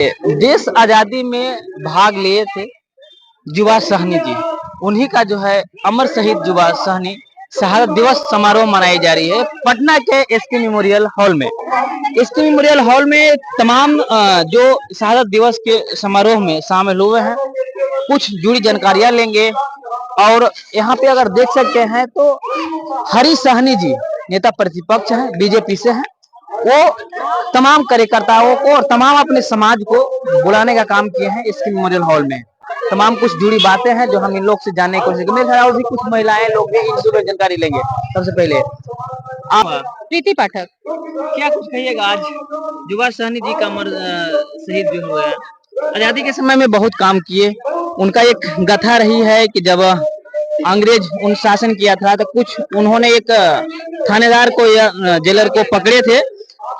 देश आजादी में भाग लिए थे युवा सहनी जी। उन्हीं का जो है अमर शहीद युवा सहनी शहादत दिवस समारोह मनाई जा रही है पटना के एसके मेमोरियल हॉल में। एसके मेमोरियल हॉल में तमाम जो शहादत दिवस के समारोह में शामिल हुए हैं कुछ जुड़ी जानकारियां लेंगे। और यहाँ पे अगर देख सकते हैं तो हरी सहनी जी नेता प्रतिपक्ष हैं, बीजेपी से हैं। वो तमाम कार्यकर्ताओं को और तमाम अपने समाज को बुलाने का काम किए हैं इसके मेमोरियल हॉल में। तमाम कुछ जुड़ी बातें हैं जो हम इन लोग से जानने की कोशिश करेंगे। और भी कुछ महिलाएं लोग भी इनसे भी जानकारी लेंगे। सबसे पहले आप प्रीति पाठक। क्या कुछ कहिएगा आज युवा सहनी जी का अमर शहीद जो हुए हैं, आजादी के समय में बहुत काम किए। उनका एक गाथा रही है कि जब अंग्रेज उन शासन किया था तो कुछ उन्होंने एक थानेदार को या जेलर को पकड़े थे।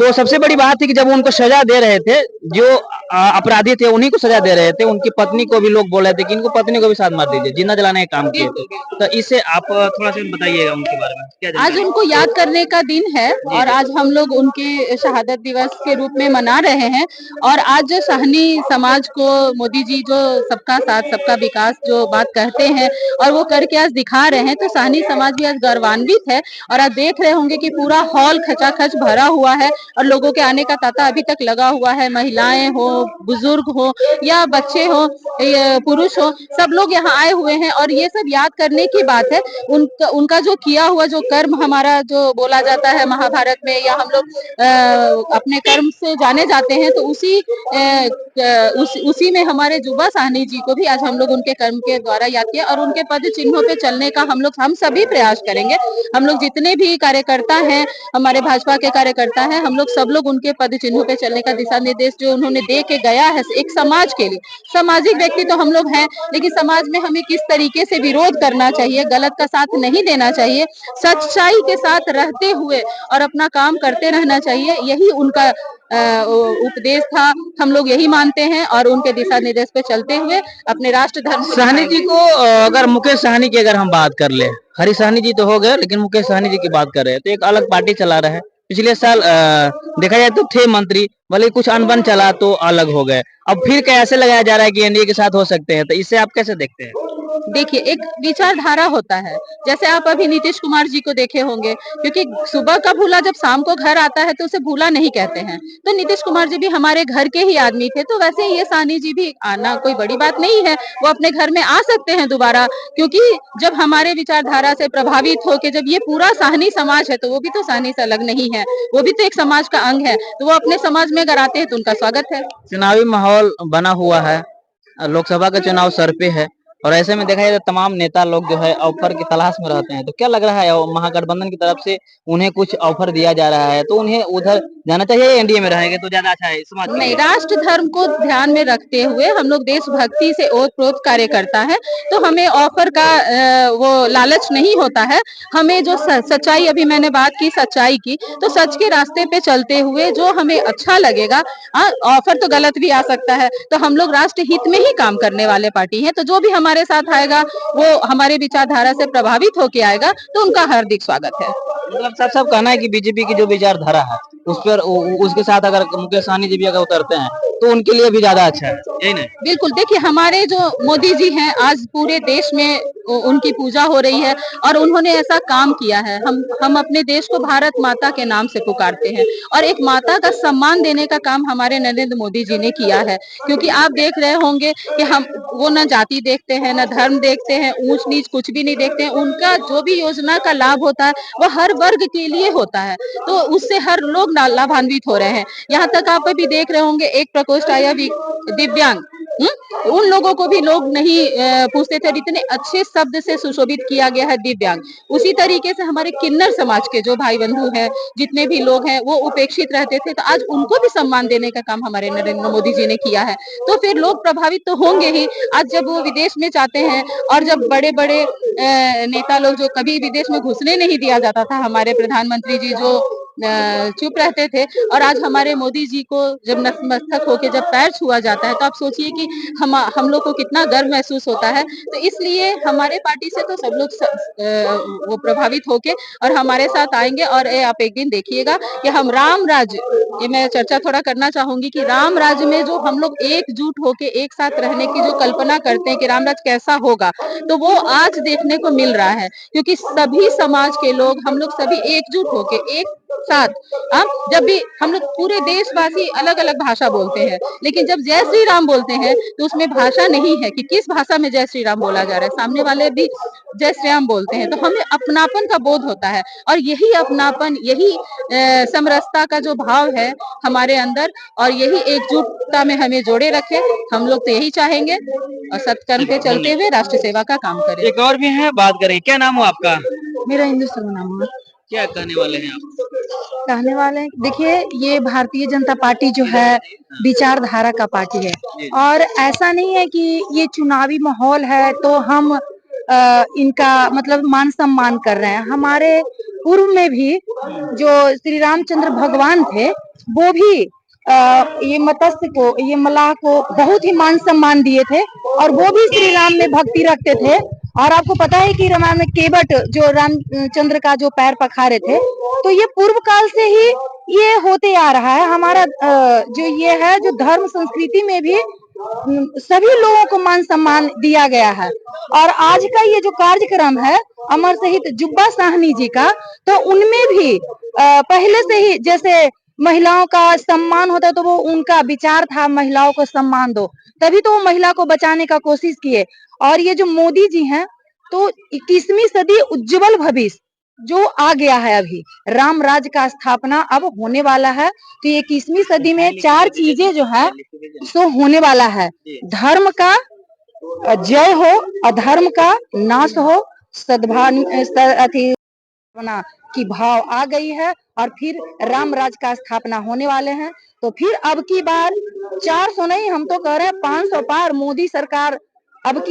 तो सबसे बड़ी बात थी कि जब उनको सजा दे रहे थे, जो अपराधी थे उन्हीं को सजा दे रहे थे। उनकी पत्नी को भी लोग बोल रहे थे कि इनको पत्नी को भी साथ मार दीजिए, जिंदा जलाने का काम किए थे। तो इसे आप थोड़ा सा बताइएगा उनके बारे में क्या आज जानकारी उनको याद करने का दिन है और आज हम लोग उनके शहादत दिवस के रूप में मना रहे हैं। और आज जो सहनी समाज को मोदी जी जो सबका साथ सबका विकास जो बात कहते हैं और वो करके आज दिखा रहे हैं, तो सहनी समाज भी आज गौरवान्वित है। और आज देख रहे होंगे कि पूरा हॉल खचाखच भरा हुआ है और लोगों के आने का तांता अभी तक लगा हुआ है। महिलाएं हो, बुजुर्ग हो या बच्चे हो, पुरुष हो, सब लोग यहाँ आए हुए हैं और ये सब याद करने की बात है। उनका जो किया हुआ जो कर्म हमारा जो बोला जाता है महाभारत में, या हम लोग अपने कर्म से जाने जाते हैं, तो उसी में हमारे युवा सहनी जी को भी आज हम लोग उनके कर्म के द्वारा याद किया और उनके पद चिन्हों पे चलने का हम सभी प्रयास करेंगे। हम लोग जितने भी कार्यकर्ता हैं, हमारे भाजपा के कार्यकर्ता हैं, हम लोग सब लोग उनके पद चिन्हों पे चलने का दिशा निर्देश जो उन्होंने दे के गया है एक समाज के लिए। सामाजिक व्यक्ति तो हम लोग हैं, लेकिन समाज में हमें किस तरीके से विरोध करना चाहिए, गलत का साथ नहीं देना चाहिए, सच्चाई के साथ रहते हुए और अपना काम करते रहना चाहिए, यही उनका उपदेश था। हम लोग यही मानते हैं और उनके दिशा निर्देश पे चलते हुए अपने राष्ट्र धर्म को सहनी जी को अगर मुकेश सहनी की अगर हम बात कर ले, हरी सहनी जी तो हो गए लेकिन मुकेश सहनी जी की बात कर रहे हैं तो एक अलग पार्टी चला रहे हैं। पिछले साल देखा जाए तो थे मंत्री, भले कुछ अनबन चला तो अलग हो गए। अब फिर कैसे लगाया जा रहा है कि एनडीए के साथ हो सकते हैं, तो इसे आप कैसे देखते हैं? देखिए, एक विचारधारा होता है। जैसे आप अभी नीतीश कुमार जी को देखे होंगे, क्योंकि सुबह का भूला जब शाम को घर आता है तो उसे भूला नहीं कहते हैं। तो नीतीश कुमार जी भी हमारे घर के ही आदमी थे, तो वैसे ही ये सहनी जी भी आना कोई बड़ी बात नहीं है। वो अपने घर में आ सकते हैं दोबारा, क्योंकि जब हमारे विचारधारा से प्रभावित होके जब ये पूरा सहनी समाज है, तो वो भी तो सहनी से अलग नहीं है, वो भी तो एक समाज का अंग है। तो वो अपने समाज में अगर आते हैं तो उनका स्वागत है। चुनावी माहौल बना हुआ है, लोकसभा का चुनाव सर पे है और ऐसे में देखा जाए तो तमाम नेता लोग जो है ऑफर की तलाश में रहते हैं। तो क्या लग रहा है महागठबंधन की तरफ से उन्हें कुछ ऑफर दिया जा रहा है तो उन्हें उधर जाना चाहिए, एनडीए में रहेंगे तो ज्यादा अच्छा है समाज के नहीं, लिए? राष्ट्र धर्म को ध्यान में रखते हुए हम लोग देशभक्ति से ओतप्रोत कार्य करता है, तो हमें ऑफर का वो लालच नहीं होता है। हमें जो सच्चाई, अभी मैंने बात की सच्चाई की, तो सच के रास्ते पे चलते हुए जो हमें अच्छा लगेगा। ऑफर तो गलत भी आ सकता है, तो हम लोग राष्ट्र हित में ही काम करने वाले पार्टी हैं। तो जो भी हमारे साथ आएगा वो हमारे विचारधारा से प्रभावित होके आएगा, तो उनका हार्दिक स्वागत है। मतलब सब कहना है कि बीजेपी की जो विचारधारा है उस पर उसके साथ अगर मुकेश सहनी जी भी अगर उतरते हैं तो उनके लिए भी ज्यादा अच्छा है, यही नहीं? बिल्कुल, देखिए हमारे जो मोदी जी हैं, आज पूरे देश में उनकी पूजा हो रही है और उन्होंने ऐसा काम किया है। हम अपने देश को भारत माता के नाम से पुकारते हैं और एक माता का सम्मान देने का काम हमारे नरेंद्र मोदी जी ने किया है। क्योंकि आप देख रहे होंगे कि हम वो न जाति देखते हैं, न धर्म देखते हैं, ऊंच नीच कुछ भी नहीं देखते हैं। उनका जो भी योजना का लाभ होता है वो हर वर्ग के लिए होता है, तो उससे हर लोग लाभान्वित हो रहे हैं। यहाँ तक आप अभी देख रहे होंगे एक प्रकोष्ठ आया दिव्यांग, उन लोगों को भी लोग नहीं पूछते थे, इतने अच्छे शब्द से सुशोभित किया गया है दिव्यांग। उसी तरीके से हमारे किन्नर समाज के जो भाई बंधु हैं, जितने भी लोग हैं, वो उपेक्षित रहते थे, तो आज उनको भी सम्मान देने का काम हमारे नरेंद्र मोदी जी ने किया है। तो फिर लोग प्रभावित तो होंगे ही। आज जब वो विदेश में जाते हैं और जब बड़े बड़े नेता लोग, जो कभी विदेश में घुसने नहीं दिया जाता था, हमारे प्रधानमंत्री जी जो चुप रहते थे और आज हमारे मोदी जी को जब नतमस्तक होके जब पैर छुआ जाता है तो आप सोचिए कि हम लोग को कितना गर्व महसूस होता है। तो इसलिए हमारे पार्टी से तो सब लोग वो प्रभावित होके और हमारे साथ आएंगे और ये आप एक दिन देखिएगा कि हम राम राज्य, ये मैं चर्चा थोड़ा करना चाहूंगी कि राम राज्य में जो हम लोग एकजुट होके एक साथ रहने की जो कल्पना करते हैं कि राम राज्य कैसा होगा, तो वो आज देखने को मिल रहा है क्योंकि सभी समाज के लोग हम लोग सभी एकजुट होके एक साथ, जब भी हम लोग पूरे देशवासी अलग अलग भाषा बोलते हैं लेकिन जब जय श्री राम बोलते हैं तो उसमें भाषा नहीं है कि किस भाषा में जय श्री राम बोला जा रहा है, सामने वाले भी जय श्री राम बोलते हैं तो हमें अपनापन का बोध होता है और यही अपनापन, यही समरसता का जो भाव है हमारे अंदर और यही एकजुटता में हमें जोड़े रखे, हम लोग तो यही चाहेंगे और सत्कर्म पे चलते हुए राष्ट्र सेवा का काम करें। एक और भी है, बात करें। क्या नाम हो आपका? मेरा हिंदू शर्मा नाम है। क्या कहने वाले हैं आप? कहने वाले हैं, देखिए ये भारतीय जनता पार्टी जो है विचारधारा का पार्टी है और ऐसा नहीं है कि ये चुनावी माहौल है तो हम इनका मतलब मान सम्मान कर रहे हैं। हमारे पूर्व में भी जो श्री रामचंद्र भगवान थे वो भी ये मत्स्य को, ये मलाह को बहुत ही मान सम्मान दिए थे और वो भी श्री राम में भक्ति रखते थे। और आपको पता है कि रामायण में केवट जो रामचंद्र का जो पैर पखारे थे, तो ये पूर्व काल से ही ये होते आ रहा है। हमारा जो ये है जो धर्म संस्कृति में भी सभी लोगों को मान सम्मान दिया गया है। और आज का ये जो कार्यक्रम है अमर शहीद जुब्बा साहनी जी का, तो उनमें भी पहले से ही जैसे महिलाओं का सम्मान होता है तो वो उनका विचार था महिलाओं को सम्मान दो, तभी तो वो महिला को बचाने का कोशिश किए। और ये जो मोदी जी हैं तो 21वीं सदी उज्जवल भविष्य जो आ गया है, अभी राम राज्य का स्थापना अब होने वाला है। तो ये 21वीं सदी में 4 चीजें जो है सो होने वाला है। धर्म का जय हो, अधर्म का नाश हो, सद्भावना की भाव आ गई है और फिर राम राज्य का स्थापना होने वाले हैं। तो फिर अब की बार 400 नहीं, हम तो कह रहे हैं 500 पार मोदी सरकार अब की